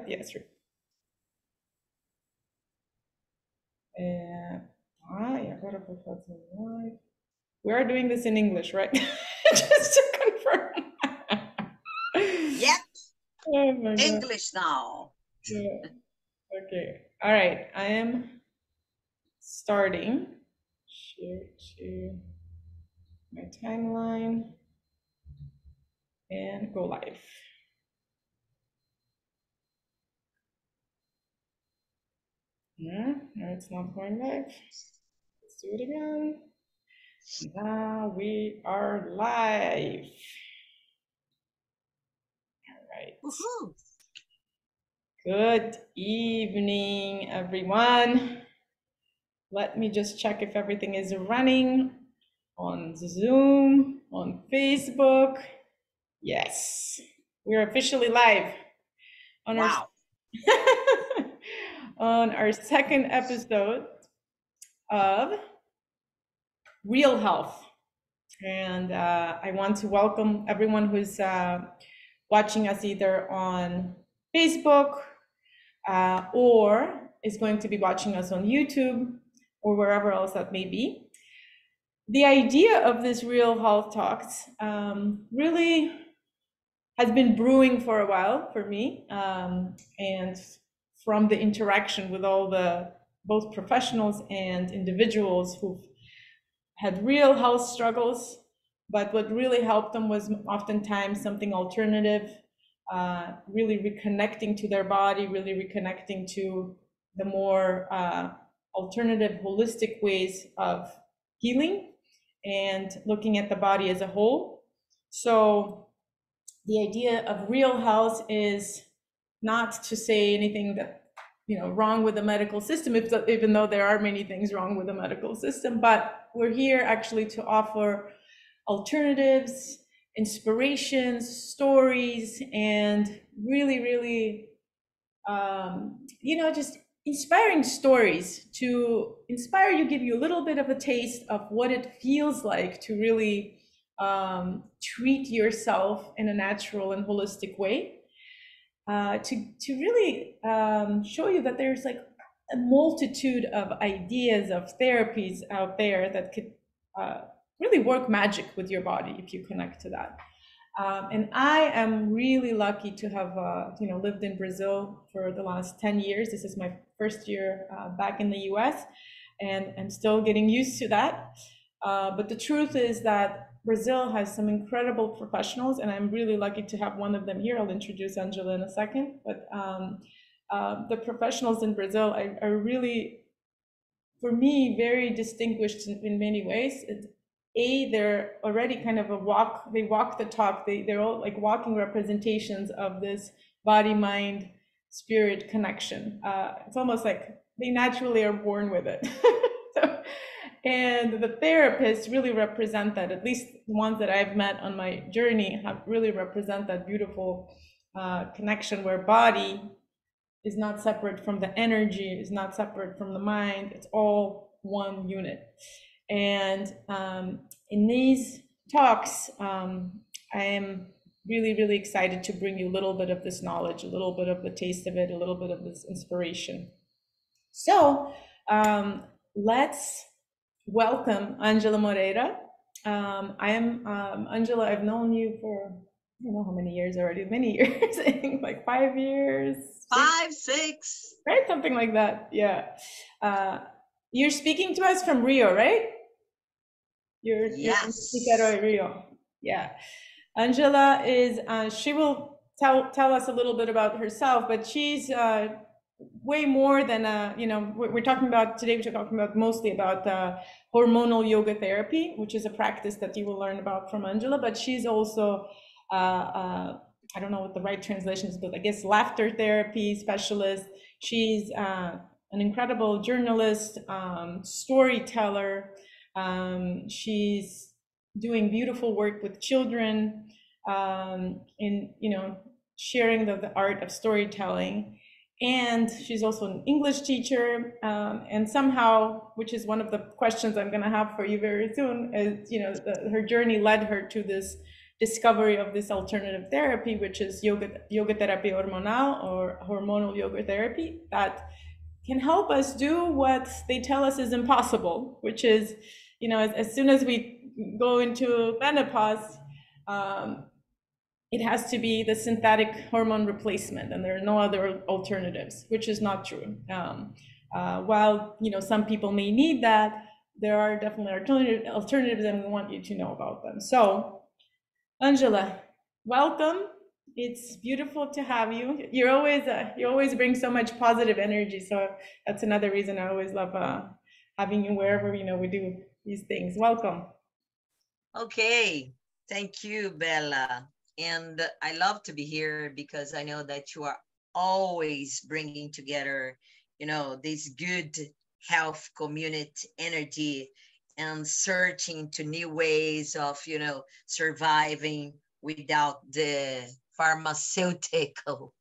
Yes. Agora vou fazer live. We are doing this in English, right? Just to confirm. Yep. Oh my God. English now. Yeah. Okay. All right. I am starting. Share to my timeline and go live. No, it's not going live. Let's do it again. Now we are live. All right. Woohoo. Good evening, everyone. Let me just check if everything is running on Zoom, on Facebook. Yes, we're officially live on Wow. on our second episode of Real Health. And I want to welcome everyone who's watching us either on Facebook or is going to be watching us on YouTube or wherever else that may be. The idea of this Real Health Talks really has been brewing for a while for me, and from the interaction with all the both professionals and individuals who've had real health struggles, but what really helped them was oftentimes something alternative, really reconnecting to their body, really reconnecting to the more alternative, holistic ways of healing and looking at the body as a whole. So the idea of real health is not to say anything that wrong with the medical system, even though there are many things wrong with the medical system, but we're here actually to offer alternatives, inspirations, stories, and really just inspiring stories to inspire you, give you a little bit of a taste of what it feels like to really treat yourself in a natural and holistic way. To really show you that there's like a multitude of ideas of therapies out there that could really work magic with your body if you connect to that. And I am really lucky to have lived in Brazil for the last 10 years. This is my first year back in the US, and I'm still getting used to that. But the truth is that Brazil has some incredible professionals, and I'm really lucky to have one of them here. I'll introduce Angela in a second. But the professionals in Brazil are really, for me, very distinguished in many ways. They're already kind of they walk the talk. They're all like walking representations of this body, mind, spirit connection. It's almost like they naturally are born with it. And the therapists really represent that, at least the ones that I've met on my journey have really represent that beautiful connection where body is not separate from the energy, is not separate from the mind. It's all one unit. And in these talks, I am really excited to bring you a little bit of this knowledge, a little bit of the taste of it, a little bit of this inspiration. So let's welcome Angela Moreira. I am Angela. I've known you for I don't know how many years already. Many years, I think like 5 years. 5, 6. Right, something like that. Yeah. You're speaking to us from Rio, right? You're from Cicero, Rio. Yeah. Angela is. She will tell us a little bit about herself, but she's way more than we're talking about today. We're talking about mostly about hormonal yoga therapy, which is a practice that you will learn about from Angela. But she's also I don't know what the right translation is, but I guess laughter therapy specialist. She's an incredible journalist, storyteller. She's doing beautiful work with children in sharing the art of storytelling. And she's also an English teacher, and somehow, which is one of the questions I'm going to have for you very soon, is her journey led her to this discovery of this alternative therapy, which is yoga therapy hormonal, or hormonal yoga therapy, that can help us do what they tell us is impossible, which is, as soon as we go into menopause, it has to be the synthetic hormone replacement, and there are no other alternatives, which is not true. While some people may need that, there are definitely alternatives, and we want you to know about them. So, Angela, welcome. It's beautiful to have you. You always bring so much positive energy. So that's another reason I always love having you wherever we do these things. Welcome. Okay, thank you, Bella. And I love to be here because I know that you are always bringing together, this good health community energy and searching to new ways of, surviving without the pharmaceutical,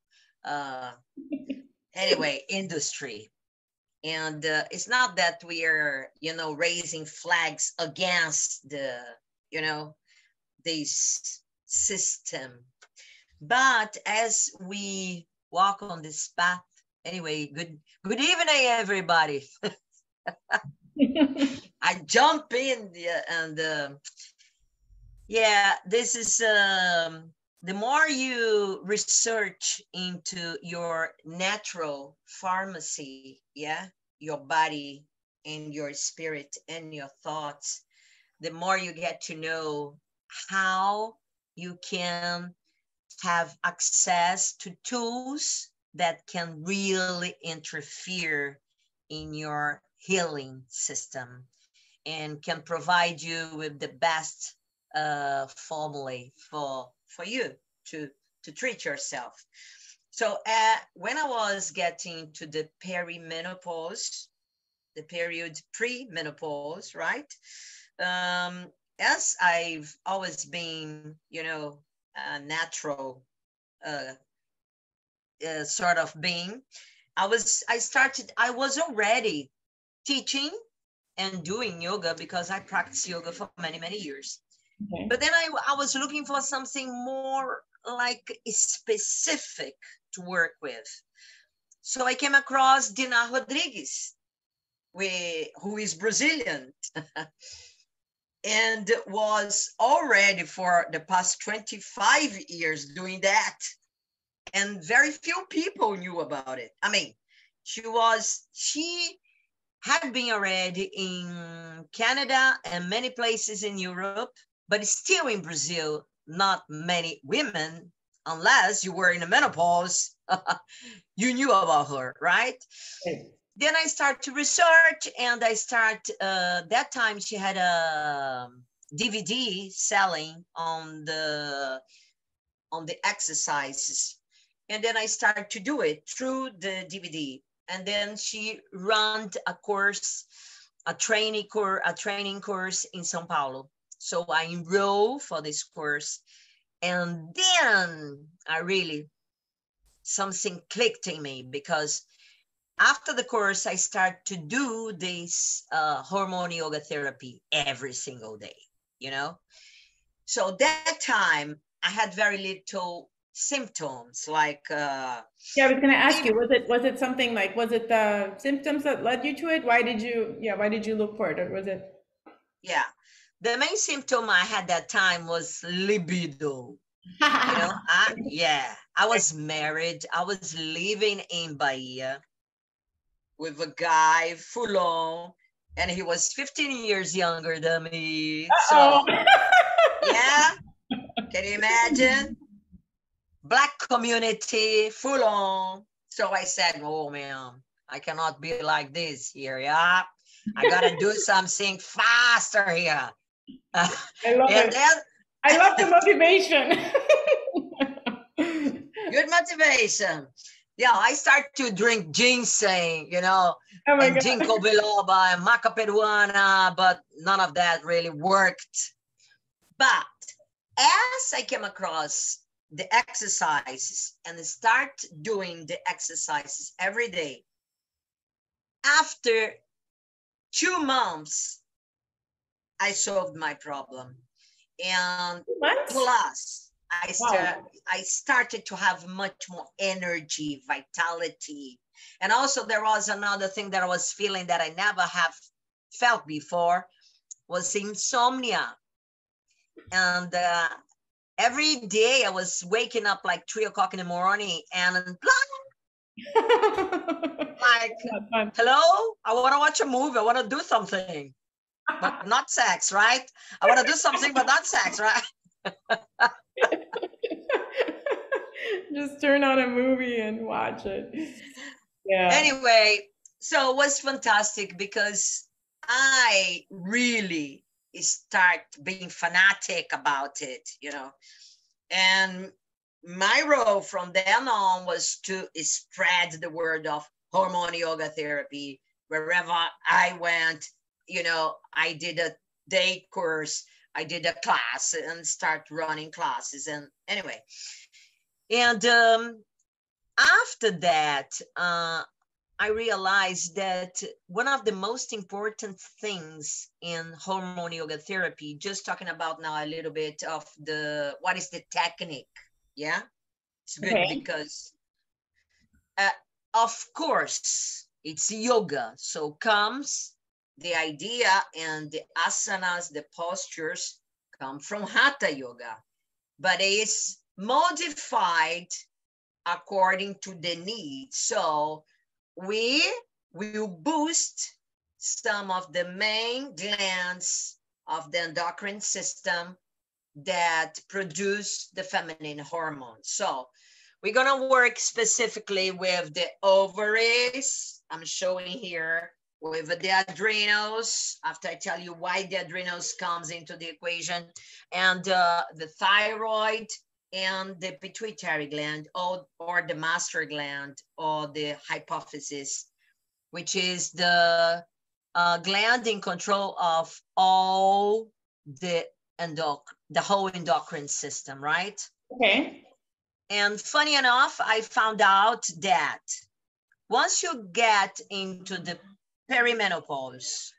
industry. And it's not that we are, raising flags against this system. But as we walk on this path, anyway, good evening, everybody. I jump in and this is the more you research into your natural pharmacy, your body and your spirit and your thoughts, the more you get to know how you can have access to tools that can really interfere in your healing system and can provide you with the best formula for you to treat yourself. So when I was getting to the perimenopause, the period pre-menopause, right? As I've always been, a natural sort of being, I was already teaching and doing yoga because I practiced yoga for many, many years. Okay. But then I was looking for something more like specific to work with. So I came across Dina Rodrigues, who is Brazilian and was already for the past 25 years doing that. And very few people knew about it. I mean, she had been already in Canada and many places in Europe, but still in Brazil, not many women, unless you were in a menopause, you knew about her, right? Okay. Then I start to research and I start, that time she had a DVD selling on the exercises. And then I start to do it through the DVD. And then she ran a course, a training course in São Paulo. So I enrolled for this course. And then something clicked in me, because after the course, I start to do this hormone yoga therapy every single day, So that time I had very little symptoms like I was going to ask you, was it something like, was it the symptoms that led you to it? Why did you look for it? Or was it? The main symptom I had that time was libido. I was married. I was living in Bahia with a guy full on, and he was 15 years younger than me. So can you imagine? Black community, full on. So I said, oh man, I cannot be like this here, I gotta do something faster here. I love it. I love the motivation. Good motivation. I start to drink ginseng, and ginkgo biloba and maca peruana, but none of that really worked. But as I came across the exercises and start doing the exercises every day, after 2 months, I solved my problem. And Months? plus Wow. I started to have much more energy, vitality. And also there was another thing that I was feeling that I never have felt before, was insomnia. And every day I was waking up like 3 o'clock in the morning and like, Fun. hello, I want to watch a movie, I want to do something, but not sex, right? I want to do something, but not sex, right? Just turn on a movie and watch it. Yeah. Anyway, so it was fantastic because I really start being fanatic about it, and my role from then on was to spread the word of hormone yoga therapy wherever I went. I did a day course, I did a class and start running classes. And anyway, and after that, I realized that one of the most important things in hormone yoga therapy, just talking about now a little bit of what is the technique. Yeah, it's good Okay. because, uh, of course, it's yoga. So comes the idea, and the asanas, the postures come from Hatha yoga, but it's modified according to the needs. So we will boost some of the main glands of the endocrine system that produce the feminine hormones. So we're gonna work specifically with the ovaries. I'm showing here with the adrenals, after I tell you why the adrenals comes into the equation, and the thyroid, and the pituitary gland, or the master gland, or the hypophysis, which is the gland in control of all the whole endocrine system, right? Okay. And funny enough, I found out that once you get into the perimenopause,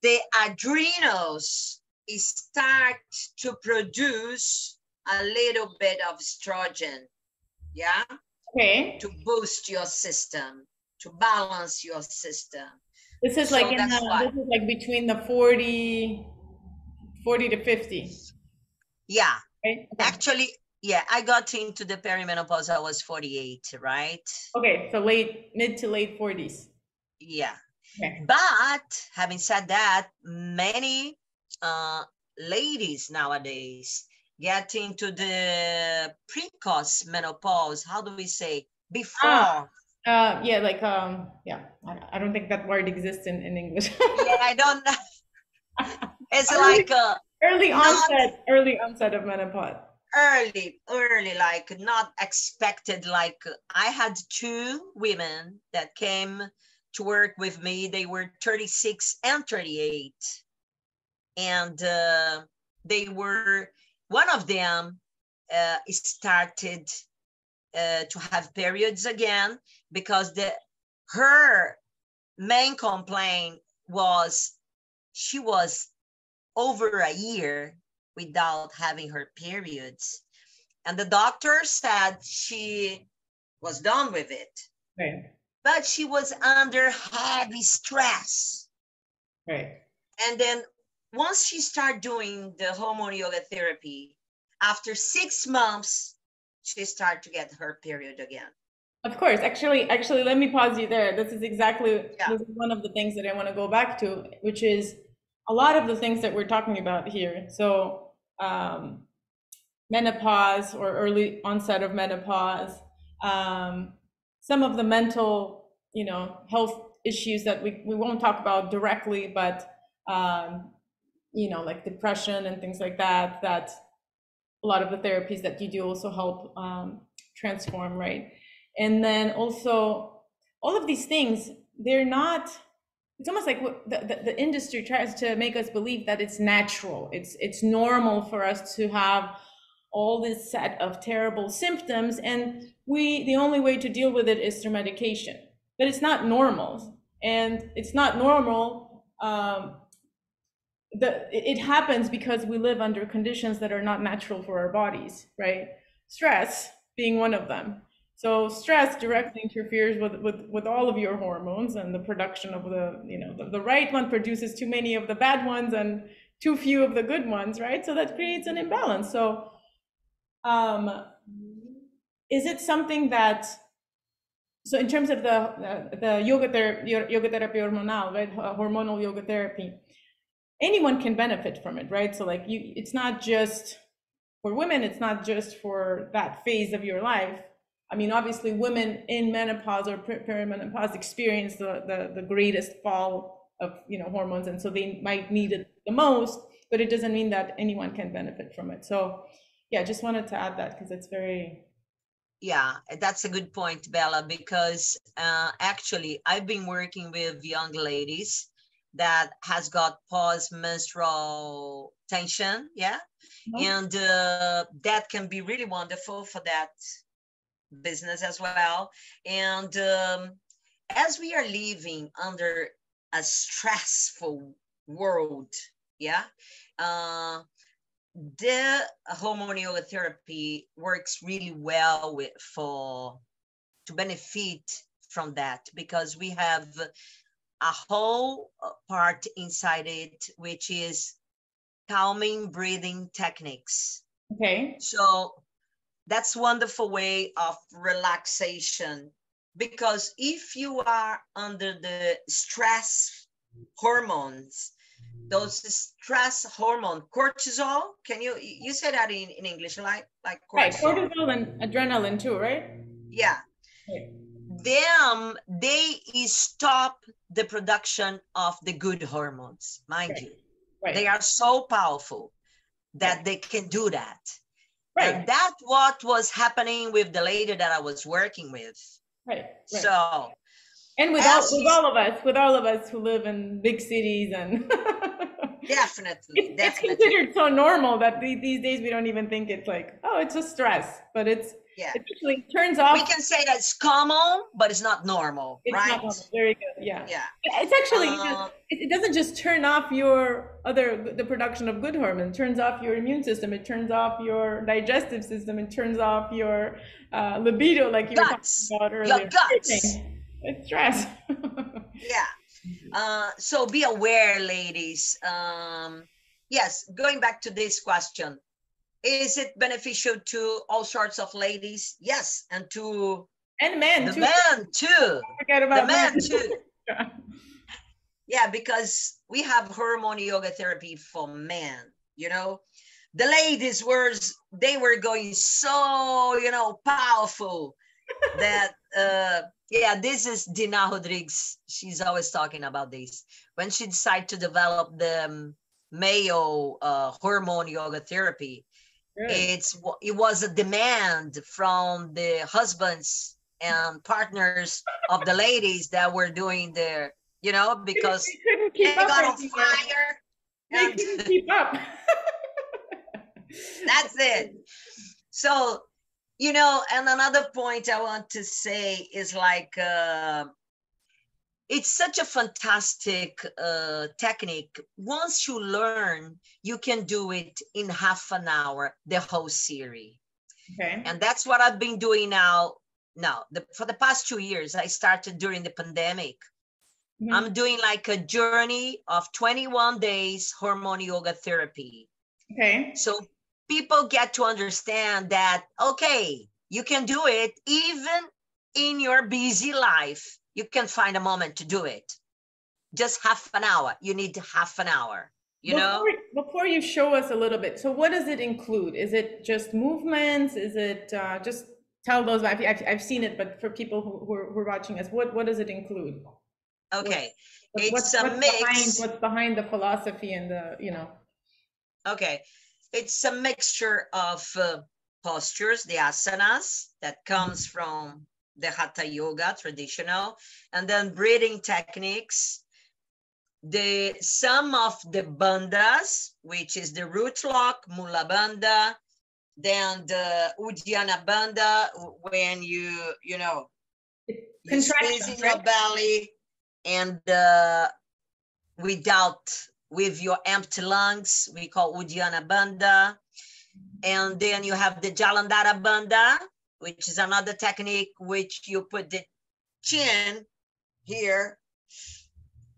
the adrenals start to produce a little bit of estrogen, yeah, Okay. to boost your system, to balance your system. This is like So in that's the, why, this is like between the 40 to 50, yeah, right? Okay. actually, yeah, I got into the perimenopause, I was 48, right? Okay, so mid to late 40s. Yeah. Okay. But having said that, many ladies nowadays get into the precocious menopause. How do we say? Ah, Before. yeah, like yeah, I don't think that word exists in English. Yeah, I don't know. It's Early, like not early onset of menopause. early, like not expected. Like I had two women that came to work with me. They were 36 and 38. And they were, one of them started to have periods again, because her main complaint was she was over a year without having her periods, and the doctor said she was done with it, Right, but she was under heavy stress. right. And then once she started doing the hormone yoga therapy, after 6 months, she started to get her period again. Of course. Actually, let me pause you there. Yeah. This is one of the things that I want to go back to, which is a lot of the things that we're talking about here. So, menopause or early onset of menopause, um, some of the mental, health issues that we won't talk about directly, but, um, like depression and things like that, that a lot of the therapies that you do also help transform, right? And then also, all of these things, they're not, it's almost like the industry tries to make us believe that it's natural. It's normal for us to have all this set of terrible symptoms, and the only way to deal with it is through medication. But it's not normal. And it's not normal it happens because we live under conditions that are not natural for our bodies, right? Stress being one of them. So stress directly interferes with all of your hormones and the production of the, the right one produces too many of the bad ones and too few of the good ones, right? So that creates an imbalance. So is it something that, so in terms of the yoga therapy hormonal, right? Hormonal yoga therapy, anyone can benefit from it, right? So like it's not just for women, it's not just for that phase of your life. I mean, obviously women in menopause or perimenopause experience the greatest fall of, hormones. And so they might need it the most, but it doesn't mean that anyone can benefit from it. So yeah, just wanted to add that because it's very. Yeah, that's a good point, Bella, because actually I've been working with young ladies that has got post-menstrual tension, yeah, and that can be really wonderful for that business as well. And as we are living under a stressful world, yeah, the hormone yoga therapy works really well to benefit from that, because we have a whole part inside it, which is calming breathing techniques. Okay. So that's wonderful way of relaxation, because if you are under the stress hormones, those stress hormone, cortisol, you say that in English, like cortisol? Right, cortisol and adrenaline too, right? Yeah. Right. They stop the production of the good hormones, mind you. Right. They are so powerful that they can do that. Right. And that's what was happening with the lady that I was working with. Right. So, and with all of us who live in big cities and definitely. It's considered so normal that these days we don't even think it's like, oh, it's just stress, but it actually turns off. We can say that it's common, but it's not normal, it's right? Not normal. Very good. Yeah. It's actually it doesn't just turn off the production of good hormones. It turns off your immune system. It turns off your digestive system. It turns off your libido, like you were talking about earlier. Your guts. It's stress. Yeah. So be aware, ladies. Yes, going back to this question, is it beneficial to all sorts of ladies? Yes, and men too. Men too. Forget about the men too. Yeah, because we have hormone yoga therapy for men. The ladies were going so powerful that this is Dina Rodrigues. She's always talking about this. When she decided to develop the male hormone yoga therapy, it was a demand from the husbands and partners of the ladies that were doing their, because they got on fire. They couldn't keep up. That's it. So, and another point I want to say is like, it's such a fantastic technique. Once you learn, you can do it in half an hour, the whole series. Okay. And that's what I've been doing now. For the past 2 years, I started during the pandemic. Mm-hmm. I'm doing like a journey of 21 days hormone yoga therapy. Okay. So people get to understand that, okay, you can do it even in your busy life. You can find a moment to do it. Just half an hour. You need half an hour, Before you show us a little bit, so what does it include? Is it just movements? Is it just tell those? I've seen it, but for people who are watching us, what does it include? Okay. What's behind the philosophy and the, Okay. It's a mixture of postures, the asanas that comes from the Hatha Yoga traditional, and then breathing techniques, some of the bandhas, which is the root lock, Mula Bandha, then the Uddiyana Bandha, when you squeeze in your belly and without with your empty lungs. We call Uddiyana Bandha. And then you have the Jalandhara Bandha, which is another technique which you put the chin here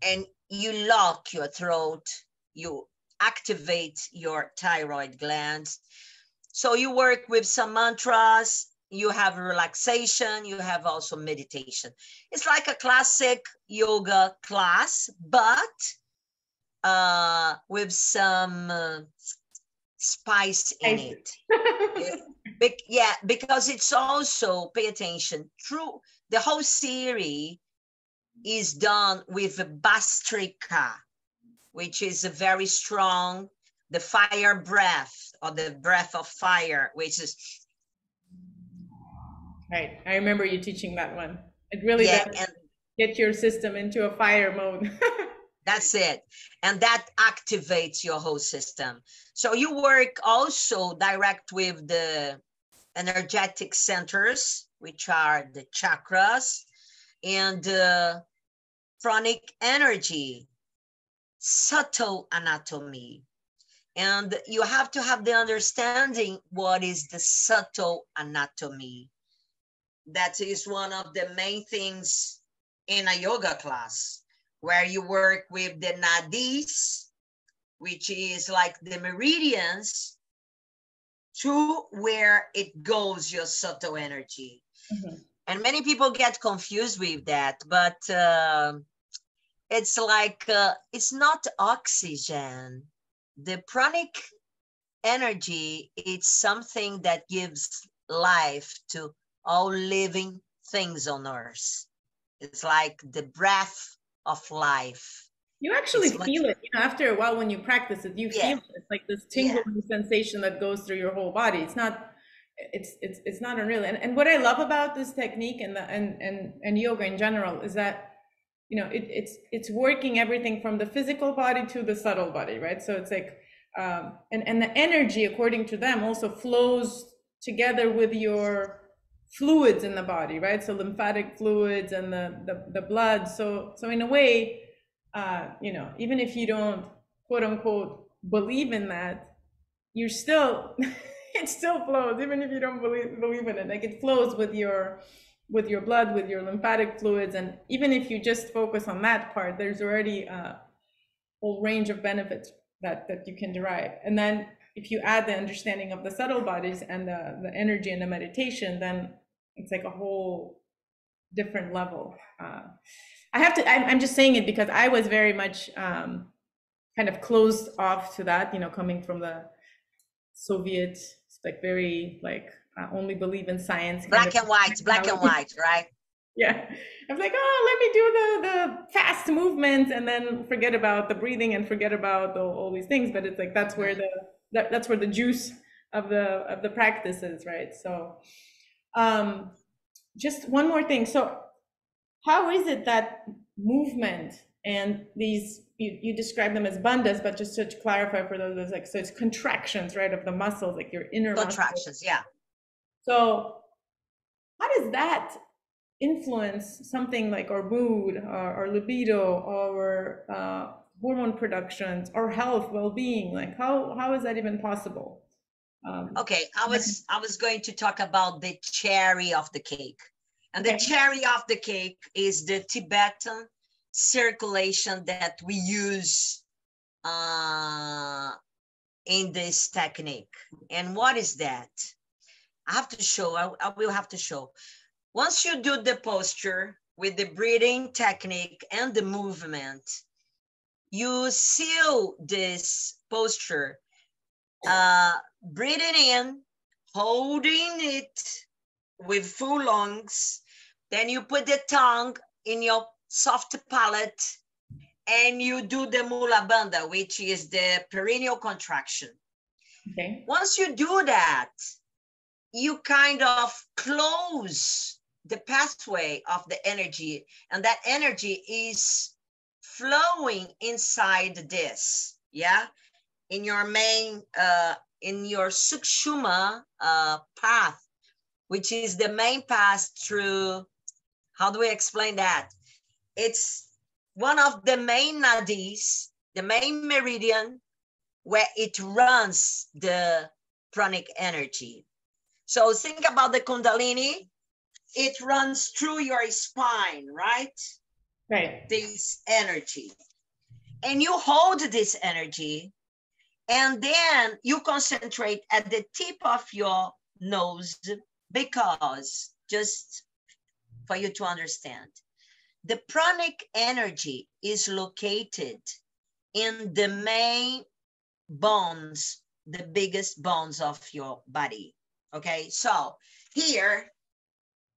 and you lock your throat, you activate your thyroid glands. So you work with some mantras, you have relaxation, you have also meditation. It's like a classic yoga class, but with some spice in it. Yeah, because it's also, pay attention, through the whole series is done with Bhastrika, which is a very strong, the fire breath, or the breath of fire, which is. Right, I remember you teaching that one. It really does get your system into a fire mode. That's it. And that activates your whole system. So you work also direct with the energetic centers, which are the chakras, and pranic energy, subtle anatomy. And you have to have the understanding what is the subtle anatomy. That is one of the main things in a yoga class, where you work with the nadis, which is like the meridians, to where it goes, your subtle energy. Mm-hmm. And many people get confused with that, but it's like, it's not oxygen. The pranic energy, it's something that gives life to all living things on earth. It's like the breath of life. You actually feel it, you know, after a while when you practice it, you feel it. It's like this tingling sensation that goes through your whole body. It's not, it's not unreal. And what I love about this technique and yoga in general is that, you know, it's working everything from the physical body to the subtle body, right? So it's like, and the energy, according to them, also flows together with your fluids in the body, right? So lymphatic fluids and the blood. So in a way, you know, even if you don't quote unquote believe in that, you're still it still flows, even if you don't believe in it. Like it flows with your blood, with your lymphatic fluids, and even if you just focus on that part, there's already a whole range of benefits that you can derive. And then if you add the understanding of the subtle bodies and the energy and the meditation, then it's like a whole different level. I'm just saying it because I was very much kind of closed off to that, you know, coming from the Soviet, like very like only believe in science. Black and white, right? Yeah. I was like, oh, let me do the fast movement and then forget about the breathing and forget about all these things. But it's like, that's where that's where the juice of the practice is, right? So just one more thing. So how is it that movement and these, you describe them as bandhas, but just to clarify for those, like, so it's contractions, right, of the muscles, like your inner contractions, muscles. Yeah. So how does that influence something like our mood, our libido, our hormone productions, our health, well-being? Like how is that even possible? Okay, I was going to talk about the cherry of the cake. And the cherry of the cake is the Tibetan circulation that we use in this technique. And what is that? I have to show, I will have to show. Once you do the posture with the breathing technique and the movement, you seal this posture, breathing in, holding it with full lungs. Then you put the tongue in your soft palate and you do the Mula Bandha, which is the perineal contraction. Okay. Once you do that, you kind of close the pathway of the energy, and that energy is flowing inside this, yeah? In your main, in your Sukshuma path, which is the main path through, how do we explain that? It's one of the main nadis the main meridian where it runs the pranic energy. So think about the Kundalini. It runs through your spine, right? Right. This energy. And you hold this energy, and then you concentrate at the tip of your nose, because just for you to understand, the pranic energy is located in the main bones, the biggest bones of your body. Okay, so here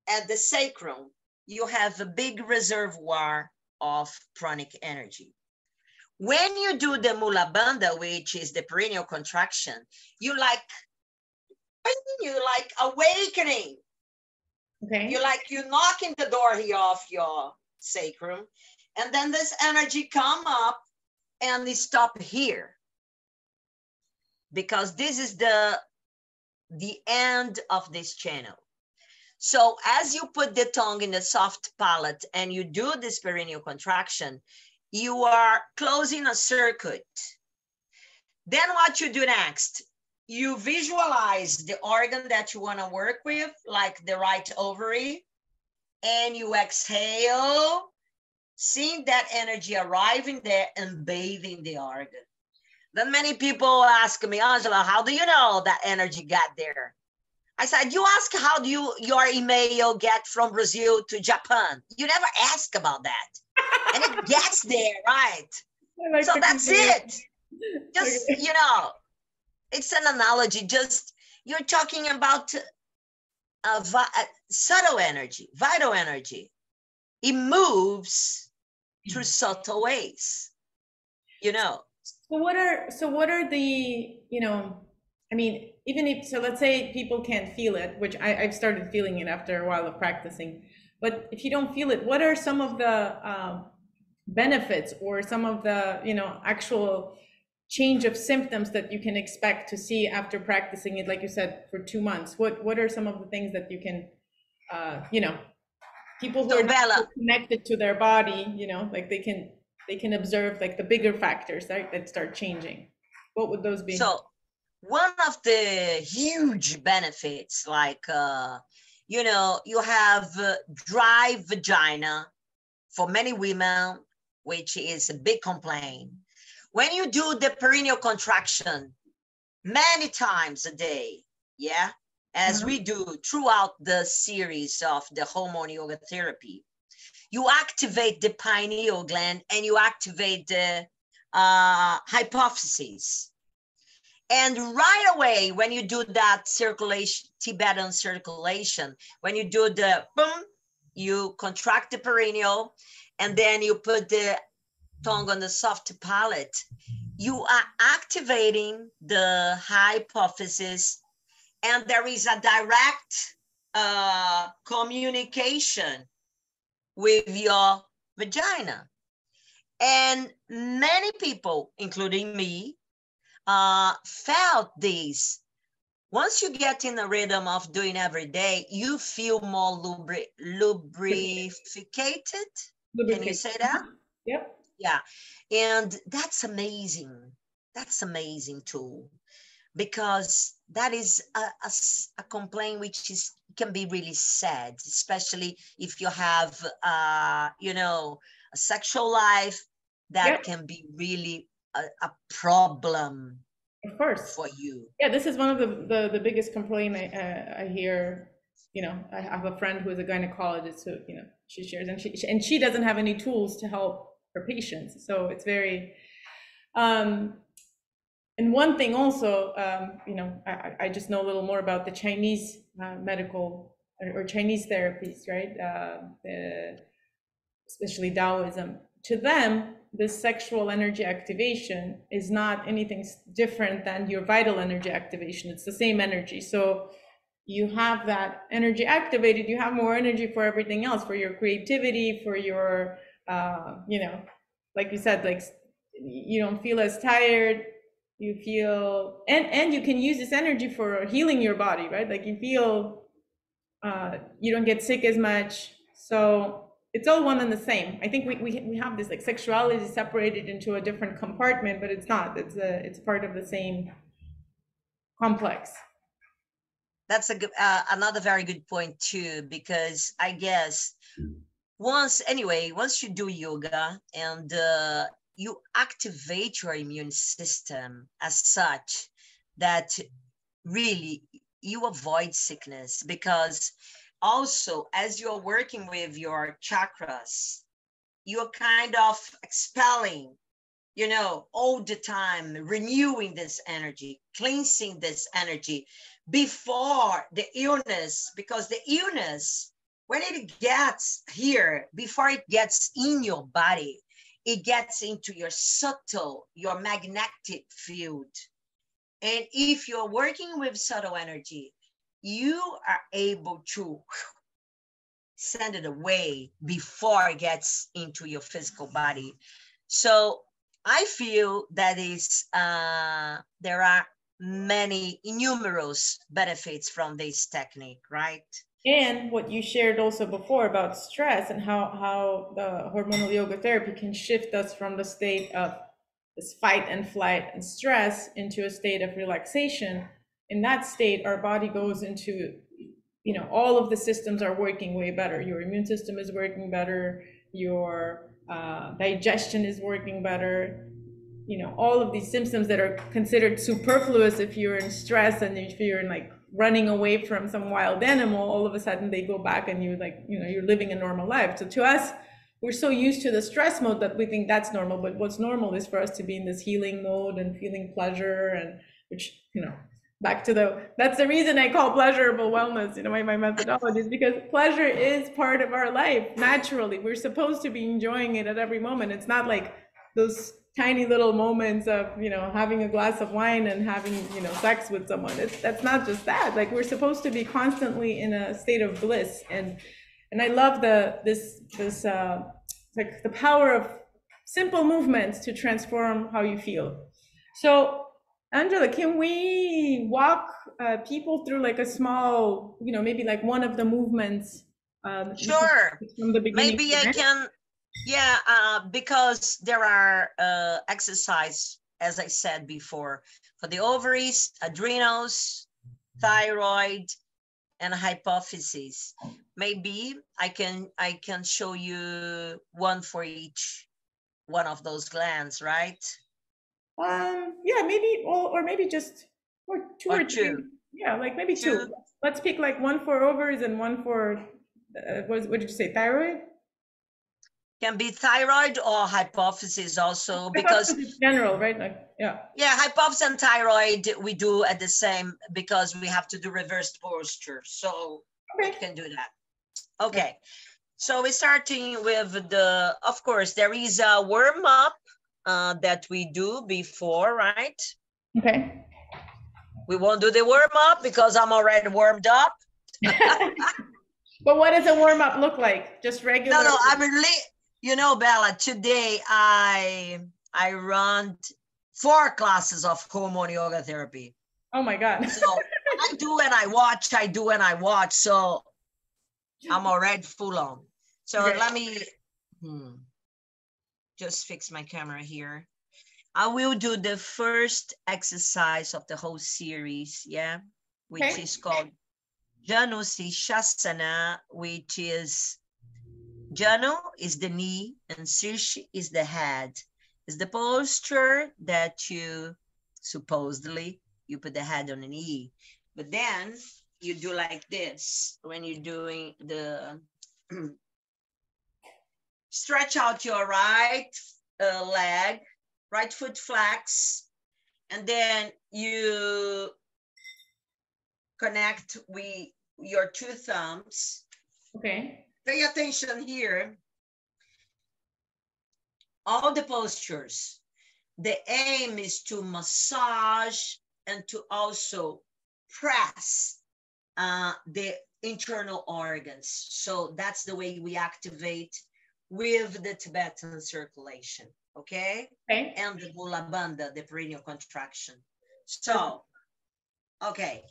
at the sacrum, you have a big reservoir of pranic energy. When you do the Mula Bandha, which is the perineal contraction, you like awakening. Okay. You knocking the door here of your sacrum, and then this energy come up and it stop here, because this is the end of this channel. So as you put the tongue in the soft palate and you do this perineal contraction, you are closing a circuit. Then what you do next, you visualize the organ that you want to work with, like the right ovary, and you exhale, seeing that energy arriving there and bathing the organ. Then many people ask me, Angela, how do you know that energy got there? I said, you ask how do your email get from Brazil to Japan? You never ask about that. And it gets there, right? Like so that's it. Just, okay. It's an analogy. Just, you're talking about subtle energy, vital energy. It moves through subtle ways, So what are the, I mean, even if, so let's say people can't feel it, which I've started feeling it after a while of practicing, but if you don't feel it, what are some of the benefits or some of the, actual change of symptoms that you can expect to see after practicing it, like you said, for 2 months? What are some of the things that you can, people who are not so connected to their body, like they can observe like the bigger factors that start changing? What would those be? So one of the huge benefits, like, you have dry vagina for many women, which is a big complaint. When you do the perineal contraction many times a day, yeah, as we do throughout the series of the hormone yoga therapy, you activate the pineal gland and you activate the hypophysis. And right away, when you do that circulation, Tibetan circulation, when you do the boom, you contract the perineal, and then you put the tongue on the soft palate, you are activating the hypophysis, and there is a direct communication with your vagina. And many people, including me, felt this. Once you get in a rhythm of doing every day, you feel more lubricated. Can you say that? Yep. Yeah. And that's amazing. That's amazing too, because that is a complaint which can be really sad, especially if you have, a sexual life that can be really a problem. Of course. For you. Yeah, this is one of the biggest complaint I hear. I have a friend who is a gynecologist who, she shares, and she doesn't have any tools to help her patients. So it's very, and one thing also, I just know a little more about the Chinese medical or Chinese therapies, right? Especially Taoism. To them, the sexual energy activation is not anything different than your vital energy activation. It's the same energy. So you have that energy activated, you have more energy for everything else, for your creativity, for your, like you said, like you don't feel as tired, you feel, and you can use this energy for healing your body, right? Like you feel, you don't get sick as much. So it's all one and the same. I think we have this like sexuality separated into a different compartment, but it's not. It's part of the same complex. That's a good, another very good point too, because I guess once you do yoga and you activate your immune system as such that really you avoid sickness, because also as you're working with your chakras, you're kind of expelling, you know, all the time, renewing this energy, cleansing this energy before the illness, because the illness, when it gets here, before it gets in your body, it gets into your subtle, your magnetic field. And if you're working with subtle energy, you are able to send it away before it gets into your physical body. So I feel that is there are many innumerous benefits from this technique, right? And what you shared also before about stress and how the hormonal yoga therapy can shift us from the state of this fight and flight and stress into a state of relaxation. In that state, our body goes into, you know, all of the systems are working way better. Your immune system is working better. Your digestion is working better. You know, all of these symptoms that are considered superfluous if you're in stress and if you're in like running away from some wild animal, all of a sudden they go back and you like, you know, you're living a normal life. So to us, we're so used to the stress mode that we think that's normal, but what's normal is for us to be in this healing mode and feeling pleasure, and which, you know, back to that's the reason I call pleasurable wellness, you know, my methodology is because pleasure is part of our life naturally. We're supposed to be enjoying it at every moment. It's not like those tiny little moments of, you know, having a glass of wine and having, you know, sex with someone. That's not just that. Like, we're supposed to be constantly in a state of bliss. And I love this like the power of simple movements to transform how you feel. So Angela, can we walk people through like a small, you know, maybe like one of the movements? Sure. From the beginning. Maybe I can. Yeah, because there are exercise, as I said before, for the ovaries, adrenals, thyroid, and hypophysis. Maybe I can show you one for each one of those glands, right? Yeah, maybe, or maybe just two or two. three. Yeah, like maybe two. Let's pick like one for ovaries and one for what did you say, thyroid? Can be thyroid or hypophysis also, because it's general, right? Like, yeah. Yeah, hypophysis and thyroid we do at the same, because we have to do reversed posture. So we can do that. Okay. So we're starting with of course, there is a warm up that we do before, right? Okay. We won't do the warm up because I'm already warmed up. But what does a warm up look like? Just regular? No, I'm really, you know, Bella, today I run 4 classes of hormone yoga therapy. Oh my God. So I do and I watch, so I'm already full on. So let me just fix my camera here. I will do the first exercise of the whole series, yeah, which is called Janu Sirsasana, which is, Janu is the knee and Sirsh is the head. It's the posture that you supposedly, you put the head on the knee, but then you do like this when you're doing the stretch out your right leg, right foot flex, and then you connect with your 2 thumbs. Okay. Pay attention here. All the postures, the aim is to massage and to also press the internal organs. So that's the way we activate with the Tibetan circulation, okay? And the Mula Bandha, the perineal contraction. So, okay,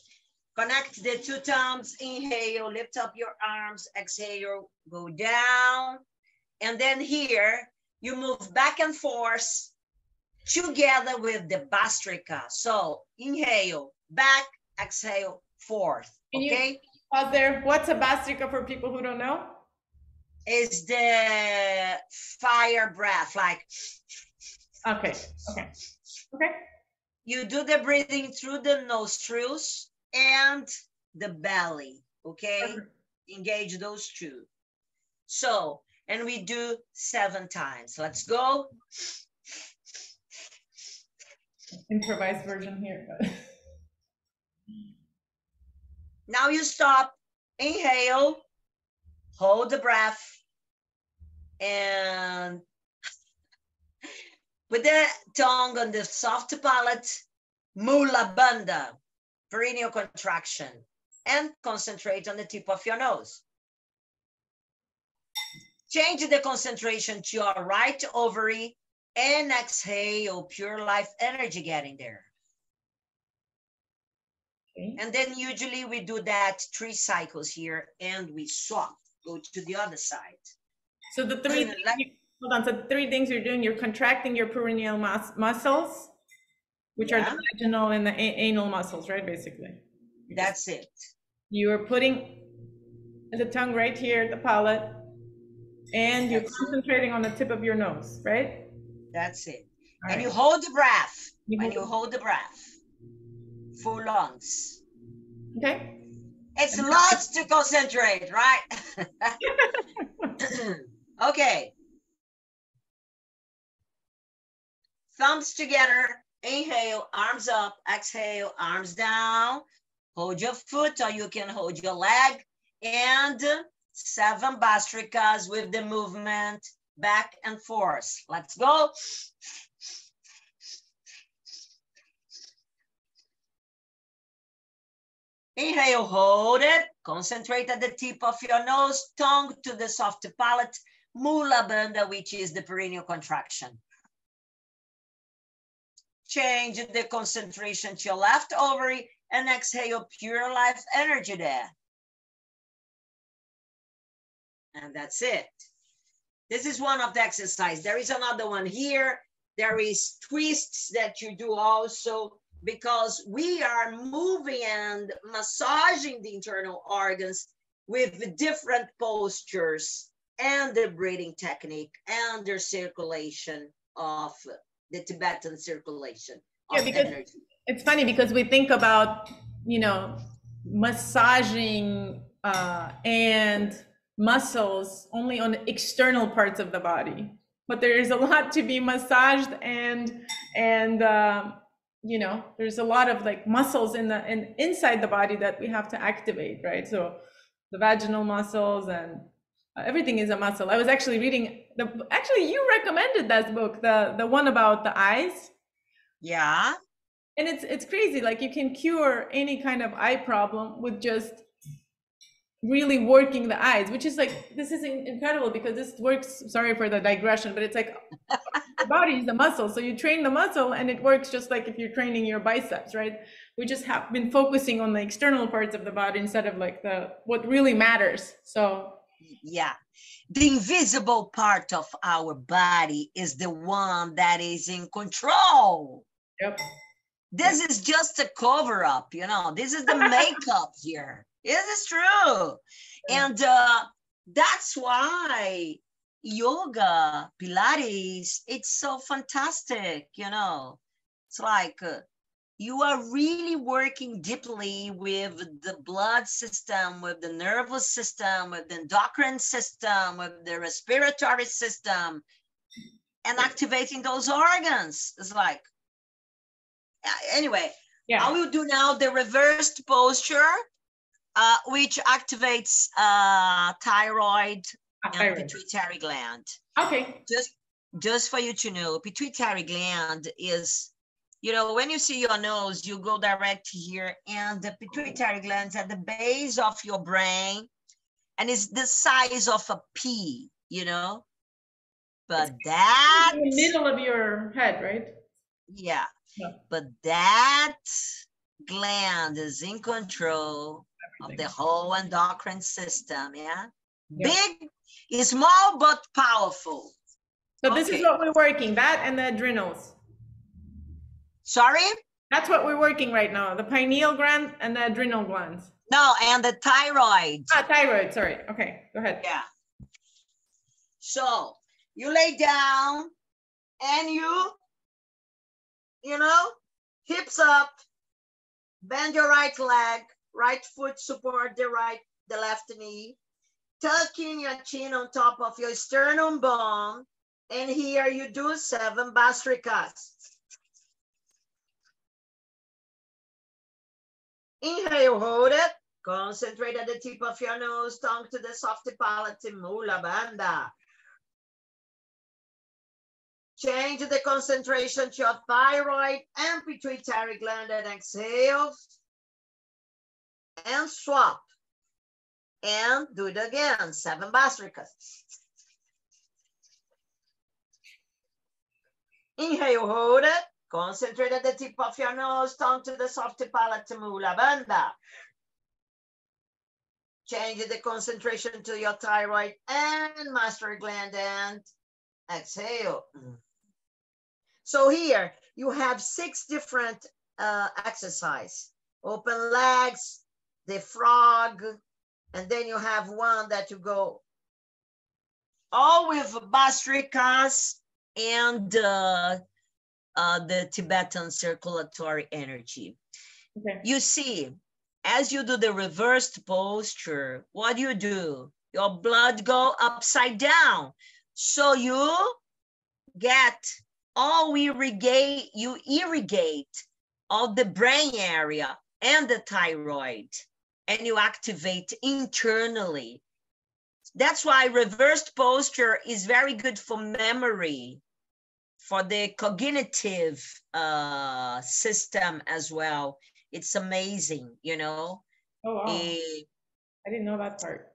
connect the 2 thumbs, inhale, lift up your arms, exhale, go down, And then here, you move back and forth together with the Bhastrika. So inhale, back, exhale, forth, okay? Pause there. What's a Bhastrika for people who don't know? Is the fire breath, like. Okay, okay, okay. You do the breathing through the nostrils and the belly, okay? Engage those two. So, and we do 7 times. Let's go. Improvised version here. But... Now you stop, inhale, hold the breath, and with the tongue on the soft palate, Mula Bandha, perineal contraction, and concentrate on the tip of your nose. Change the concentration to your right ovary and exhale, pure life energy getting there. Okay. And then usually we do that 3 cycles here and we swap, go to the other side. So the 3 things, hold on, so the 3 things you're doing, you're contracting your perineal muscles, which are the vaginal and the anal muscles, right, basically? That's it. You are putting the tongue right here at the palate, and you're concentrating on the tip of your nose, right? That's it. All and right. You hold the breath. You hold the breath. Full lungs. Okay. It's lots to concentrate, right? Okay. Thumbs together. Inhale, arms up. Exhale, arms down. Hold your foot or you can hold your leg. And 7 Bhastrikas with the movement back and forth. Let's go. Inhale, hold it. Concentrate at the tip of your nose, tongue to the soft palate, Mula Bandha, which is the perineal contraction. Change the concentration to your left ovary and exhale, pure life energy there. And that's it. This is one of the exercises. There is another one here. There is twists that you do also, because we are moving and massaging the internal organs with different postures and the breathing technique and the circulation of the Tibetan circulation of energy. It's funny because we think about, you know, massaging and muscles only on external parts of the body, but there is a lot to be massaged and you know, there's a lot of like muscles inside the body that we have to activate, right? So the vaginal muscles and everything is a muscle. I was actually reading actually you recommended that book, the one about the eyes. Yeah. And it's crazy. Like you can cure any kind of eye problem with just really working the eyes, which is like, this is incredible because this works, sorry for the digression, but it's like the body is the muscle. So you train the muscle and it works just like if you're training your biceps, right? We just have been focusing on the external parts of the body instead of like what really matters. So yeah, the invisible part of our body is the one that is in control. Yep. This is just a cover up, you know, this is the makeup here. It is true. And that's why yoga, Pilates, it's so fantastic, you know. It's like you are really working deeply with the blood system, with the nervous system, with the endocrine system, with the respiratory system, and activating those organs. It's like, anyway, I will do now the reversed posture, which activates thyroid and pituitary gland. Okay. Just for you to know, pituitary gland is, you know, when you see your nose, you go direct here, and the pituitary gland is at the base of your brain, and it's the size of a pea, you know. But that in the middle of your head, right? Yeah. But that gland is in control of the whole endocrine system, yeah? Yeah. Big, small, but powerful. So this is what we're working, that and the adrenals. Sorry? That's what we're working right now, the pineal gland and the adrenal glands. No, and the thyroid. Thyroid, sorry. Okay, go ahead. Yeah. So you lay down and you know, hips up, bend your right leg, right foot support the left knee, tucking your chin on top of your sternum bone. And here you do 7 Bhastricas. Inhale, hold it. Concentrate at the tip of your nose, tongue to the soft palate, Mula Bandha. Change the concentration to your thyroid and pituitary gland and exhale. And swap. And do it again, 7 Bhastricas. Inhale, hold it. Concentrate at the tip of your nose, tongue to the soft palate, Mula Bandha. Change the concentration to your thyroid and master gland and exhale. So here you have 6 different exercises. Open legs, the frog, and then you have one that you go all with Bhastricas and the Tibetan circulatory energy. Okay. You see, as you do the reversed posture, what do? Your blood go upside down. So you get you irrigate all the brain area and the thyroid, and you activate internally. That's why reversed posture is very good for memory, for the cognitive system as well. It's amazing, you know. Oh, wow. I didn't know that part.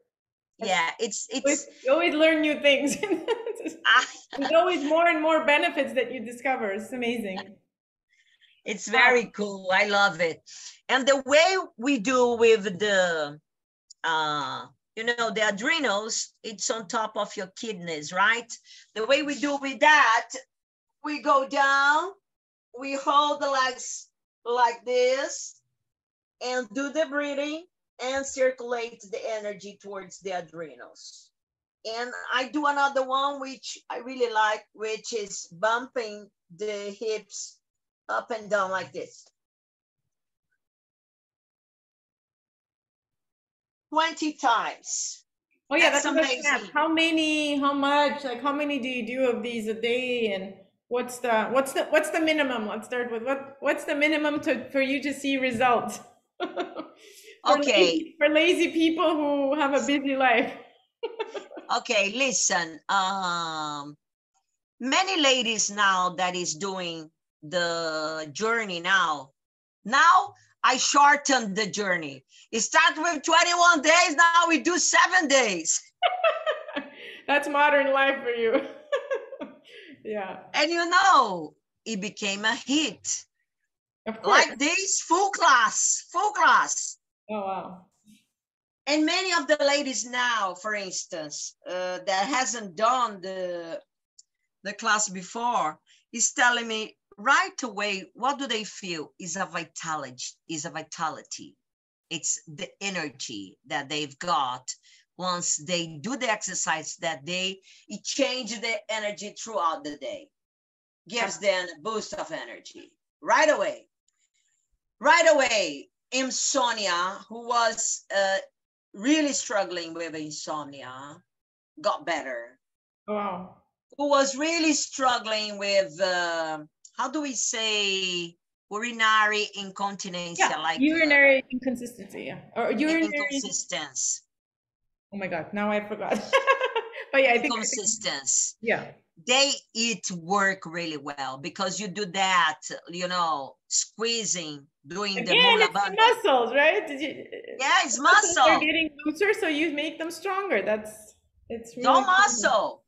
Yeah, it's you always learn new things. There's always more and more benefits that you discover. It's amazing. It's very cool. I love it. And the way we do with the the adrenals, it's on top of your kidneys, right? The way we do with that, we go down, we hold the legs like this and do the breathing and circulate the energy towards the adrenals. And I do another one, which I really like, which is bumping the hips up and down like this. 20 times. Oh yeah, that's amazing. How much, like how many do you do of these a day? And what's the minimum? Let's start with what's the minimum for you to see results? For lazy people who have a busy life. Okay, listen. Many ladies now that is doing the journey now. Now I shortened the journey. It started with 21 days. Now we do 7 days. That's modern life for you. Yeah. And it became a hit. Of course. Like this, full class. Oh, wow. And many of the ladies now, for instance, that hasn't done the class before, is telling me right away, what do they feel is a vitality. It's the energy that they've got once they do the exercise it changes the energy throughout the day, gives them a boost of energy right away. Right away, insomnia, who was really struggling with insomnia, got better. Wow. Who was really struggling with, how do we say, urinary incontinence? Yeah, like urinary inconsistency, yeah. Or urinary inconsistence. Oh my God, now I forgot. But yeah, I think inconsistence. Yeah. It work really well because you do that, squeezing, doing the Mula Bandha. It's muscles, right? Yeah, it's muscle. They're getting looser, so you make them stronger. It's really all muscle.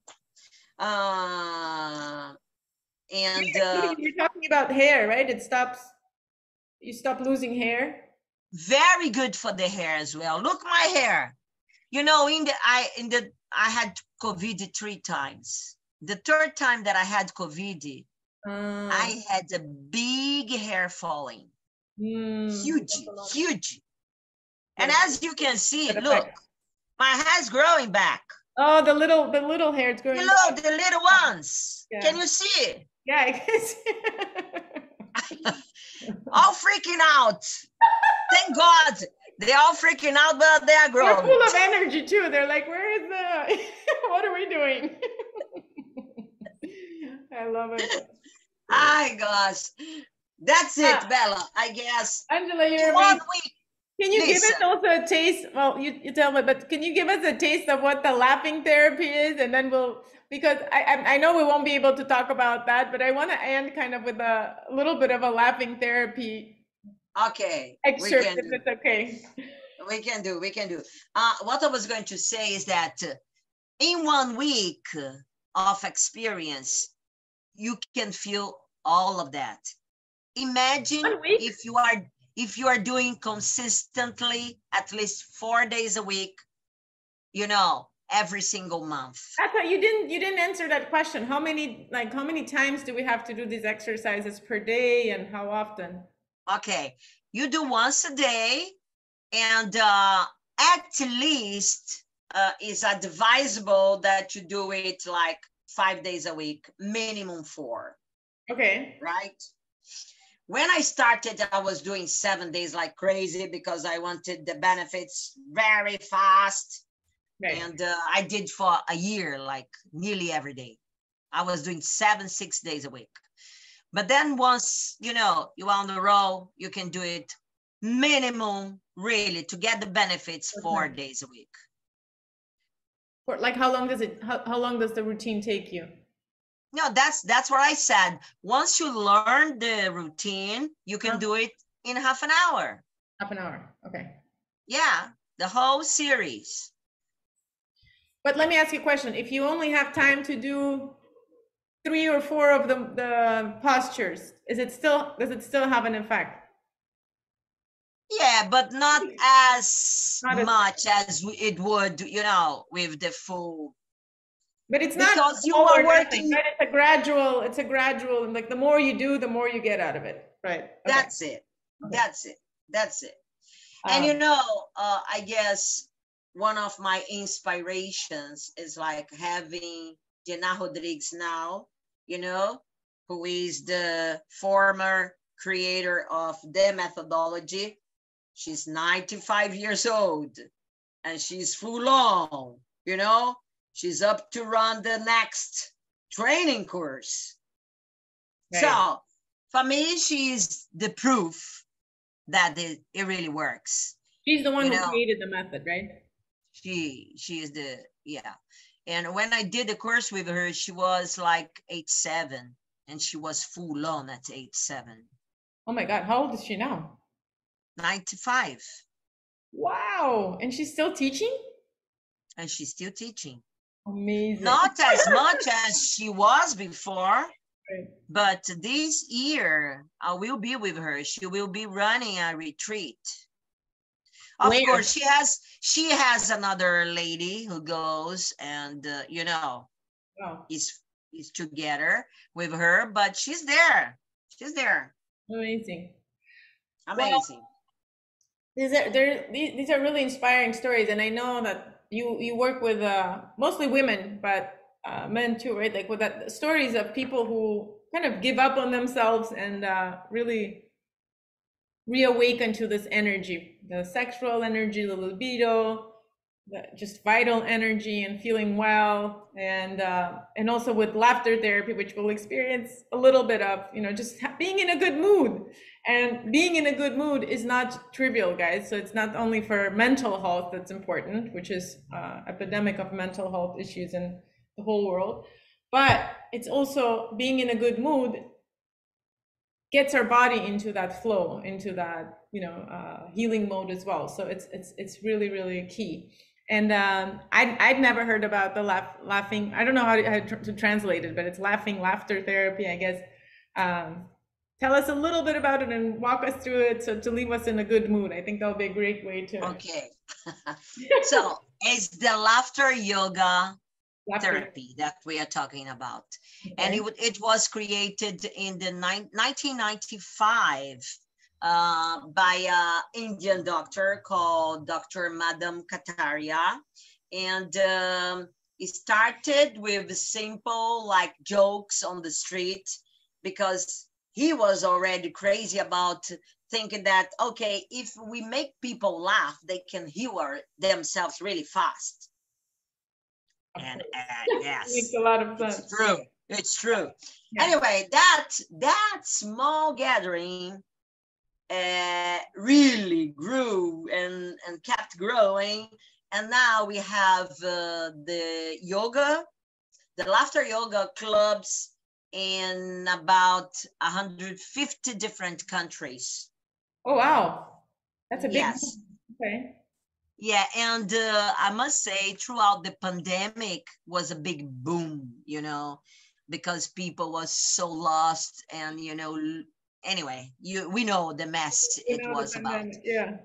And you're talking about hair, right? You stop losing hair. Very good for the hair as well. Look, my hair. You know, I had COVID 3 times. The third time that I had COVID, I had a big hair falling. Huge. And as you can see, look, my hair's growing back. Oh, the little hair, it's growing back. The little ones. Yeah. Can you see it? Yeah, I can see. All freaking out. Thank God. They're all freaking out, but they are growing. They're full of energy too. They're like, where is the, what are we doing? I love it. My gosh. That's it, Bella, I guess. Angela, you're amazing. 1 week. Can you give us also a taste? Well, you tell me, but can you give us a taste of what the laughing therapy is? And then because I know we won't be able to talk about that, but I want to end kind of with a little bit of a laughing therapy. Okay. Excerpt, if it's okay. We can do. What I was going to say is that in 1 week of experience, you can feel all of that. Imagine if you are doing consistently at least 4 days a week, you know, every single month. That's how you didn't answer that question. How many times do we have to do these exercises per day, and how often? Okay, you do once a day, and at least is advisable that you do it like 5 days a week, minimum 4. Okay. Right? When I started, I was doing 7 days like crazy because I wanted the benefits very fast. Right. And I did for a year, like nearly every day. I was doing 6 days a week. But then once, you know, you're on the roll, you can do it minimum, really, to get the benefits 4 days a week. Like how long does the routine take you? No, that's what I said. Once you learn the routine, you can do it in half an hour. Half an hour, okay. Yeah, the whole series. But let me ask you a question. If you only have time to do 3 or 4 of the postures, does it still have an effect? Yeah, but not as much as it would, you know, with the full. But it's not because you are working. Right? It's a gradual, and like the more you do, the more you get out of it. Right. Okay. That's it. And you know, I guess one of my inspirations is like having Jenna Rodrigues now, you know, who is the former creator of the methodology. She's 95 years old and she's full on, you know. She's up to run the next training course. Right. So for me, she's the proof that it really works. She's the one who created the method, right? She is the, yeah. And when I did the course with her, she was like 8'7", and she was full on at 8'7". Oh my God, how old is she now? 95. Wow, and she's still teaching? And she's still teaching. Amazing. Not as much as she was before, but this year I will be with her. She will be running a retreat. Of course, she has another lady who goes and you know, is together with her, but she's there. Amazing. Well, these are really inspiring stories, and I know that you work with mostly women, but men too, right? Like with that stories of people who kind of give up on themselves and really reawaken to this energy, the sexual energy, the libido, just vital energy and feeling well, and also with laughter therapy, which we'll experience a little bit of, you know, just being in a good mood. And being in a good mood is not trivial, guys. So it's not only for mental health that's important, which is epidemic of mental health issues in the whole world, but it's also being in a good mood gets our body into that flow, into that, you know, healing mode as well. So it's really, really key. And I'd never heard about the laughing. I don't know how to translate it, but it's laughter therapy, I guess. Tell us a little bit about it and walk us through it, so to leave us in a good mood. I think that'll be a great way to. Okay. So It's the laughter yoga Laughter. therapy that we are talking about. Okay. And it was created in the 1995 by an Indian doctor called Dr. Madam Kataria. And it started with simple like jokes on the street because he was already crazy about thinking that, okay, if we make people laugh, they can heal themselves really fast. And yes, makes a lot of sense. It's true. It's true. Yeah. Anyway, that small gathering really grew and kept growing. And now we have the laughter yoga clubs in about 150 different countries. Oh, wow. That's a big, yes. Okay. Yeah, and I must say, throughout the pandemic was a big boom, because people was so lost, and anyway, we know the mess it was about. Yeah.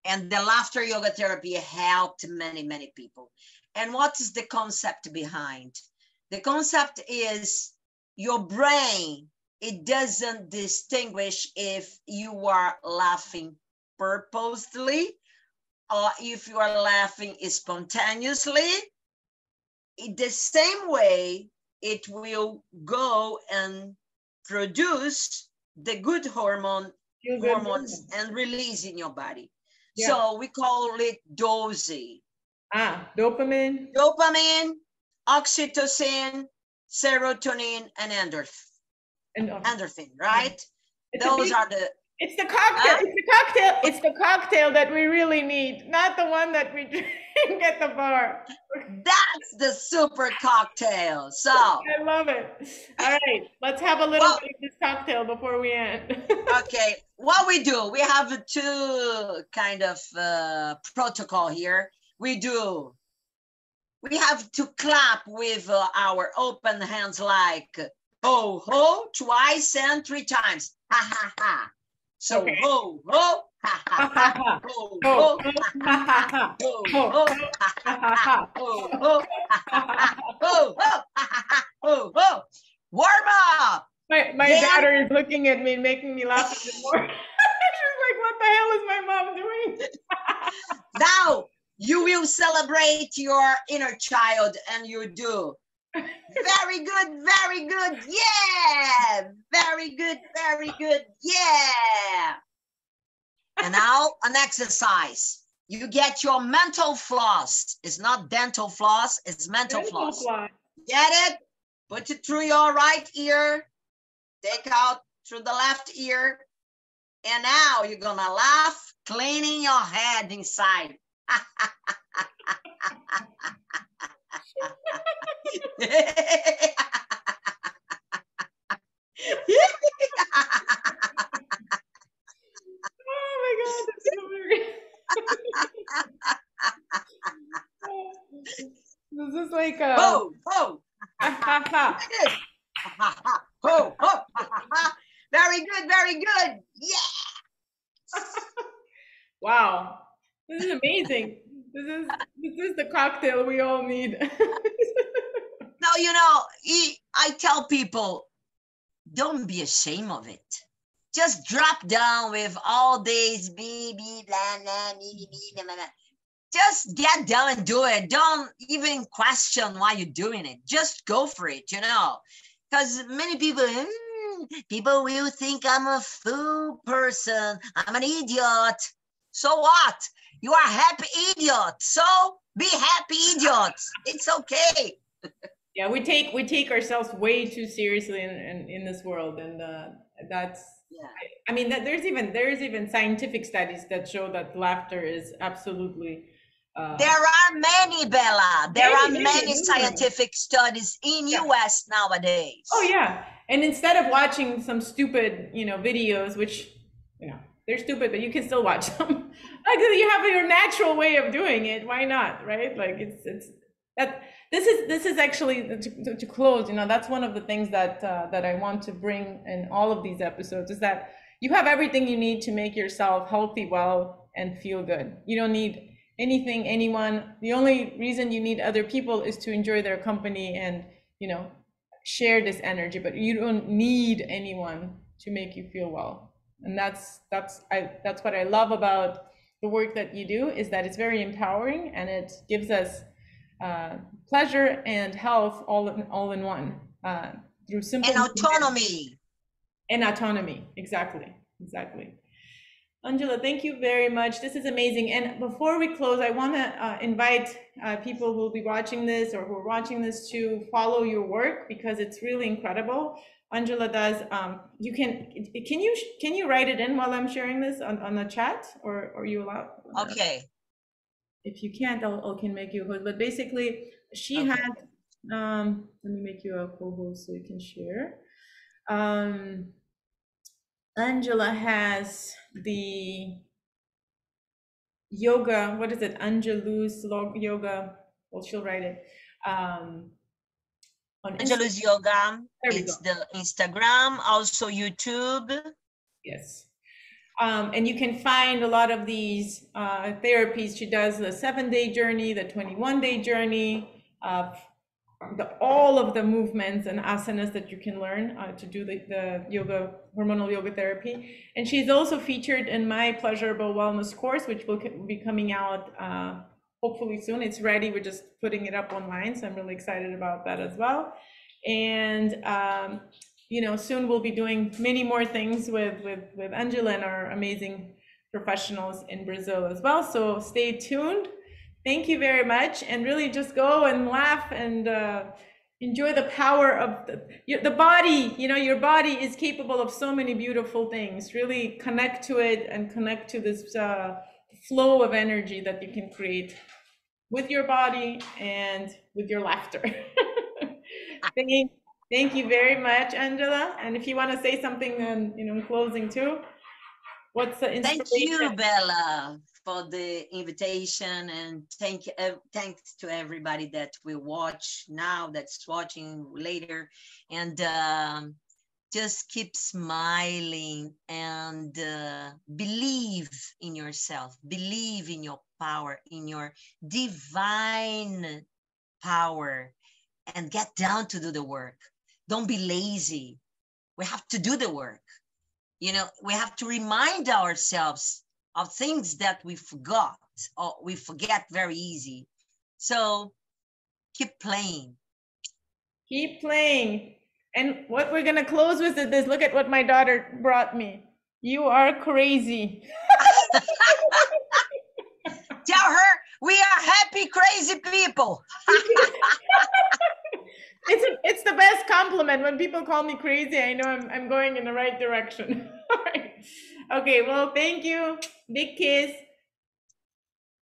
And the laughter yoga therapy helped many, many people. And what is the concept behind? The concept is your brain, it doesn't distinguish if you are laughing purposely or if you are laughing spontaneously. In the same way, it will go and produce the good hormones and release in your body. Yeah. So we call it DOSI. Dopamine. Dopamine, oxytocin, serotonin, and endorphin, right? Those are the... It's the cocktail. It's the cocktail. It's the cocktail that we really need, not the one that we drink at the bar. That's the super cocktail. So I love it. All right, let's have a little bit of this cocktail before we end. Okay, what we do, we have two kind of protocol here. We have to clap with our open hands like ho ho twice and 3 times. Ha ha ha. So okay. Ho ho ha ha ha. Ho ho ha ha ha. Ho ho ha ha ha. Ho ho ha ha ha. Ho ho ha ha ha. Ho ho. Warm up. My daughter is looking at me and making me laugh even more. She's like, what the hell is my mom doing? Now you will celebrate your inner child, and you do. Very good, very good. Yeah. Very good, very good. Yeah. And now an exercise. You get your mental floss. It's not dental floss, it's mental floss. Get it? Put it through your right ear. Take out through the left ear. And now you're gonna laugh, cleaning your head inside. Oh my God, that's so weird. This is like a... Ho, ho. Ho, ho. Very good, very good. Yeah. Wow, this is amazing. This is the cocktail we all need. No, I tell people, don't be ashamed of it. Just drop down with all these blah, blah, blah. Just get down and do it. Don't even question why you're doing it. Just go for it, because many people will think I'm a fool person. I'm an idiot. So what? You are a happy idiot. So be happy idiot. It's okay. Yeah, we take ourselves way too seriously in this world, and that's... Yeah. I mean, that there's even scientific studies that show that laughter is absolutely... there are many, Bella. There are many scientific studies in US nowadays. Oh yeah, and instead of watching some stupid, videos, which, they're stupid, but you can still watch them. Like, you have your natural way of doing it. Why not, right? Like, it's that. This is actually to close. That's one of the things that I want to bring in all of these episodes, is that you have everything you need to make yourself healthy, well, and feel good. You don't need anything, anyone. The only reason you need other people is to enjoy their company and, you know, share this energy, but you don't need anyone to make you feel well. And that's what I love about the work that you do, is that it's very empowering and it gives us pleasure and health all in one, through simple and autonomy. and autonomy. Exactly. Angela, thank you very much. This is amazing. And before we close, I want to invite people who will be watching this or who are watching this to follow your work, because it's really incredible. Angela does. Can you write it in while I'm sharing this on the chat, or are you allowed? Okay. If you can't, I can make you a host. But basically, she Okay. had. Let me make you a co-host so you can share. Angela has the yoga, what is it? Angelu's yoga. Well, she'll write it. On Angelu's Yoga. It's go. the Instagram, also YouTube. Yes. And you can find a lot of these therapies. She does the 7-day journey, the 21-day journey, all of the movements and asanas that you can learn to do the yoga, hormonal yoga therapy. And she's also featured in my Pleasurable Wellness course, which will be coming out hopefully soon. It's ready. We're just putting it up online. So I'm really excited about that as well. And you know, soon we'll be doing many more things with Angela and our amazing professionals in Brazil as well. So stay tuned. Thank you very much, and really just go and laugh and enjoy the power of the body. You know, your body is capable of so many beautiful things. Really connect to it and connect to this flow of energy that you can create with your body and with your laughter. Thank you very much, Angela. And if you want to say something, you know, in closing too, what's the inspiration? Thank you, Bella, for the invitation, and thanks to everybody that will watch now, that's watching later, and just keep smiling and believe in yourself, believe in your power, in your divine power, and get down to do the work. Don't be lazy. We have to do the work. You know, we have to remind ourselves of things that we forgot, or we forget very easy. So keep playing. Keep playing. And what we're going to close with is this. Look at what my daughter brought me. You are crazy. Tell her we are happy, crazy people. It's the best compliment. When people call me crazy, I know I'm going in the right direction. All right. Okay, well, thank you. Big kiss.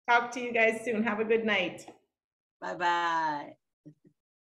Talk to you guys soon. Have a good night. Bye-bye.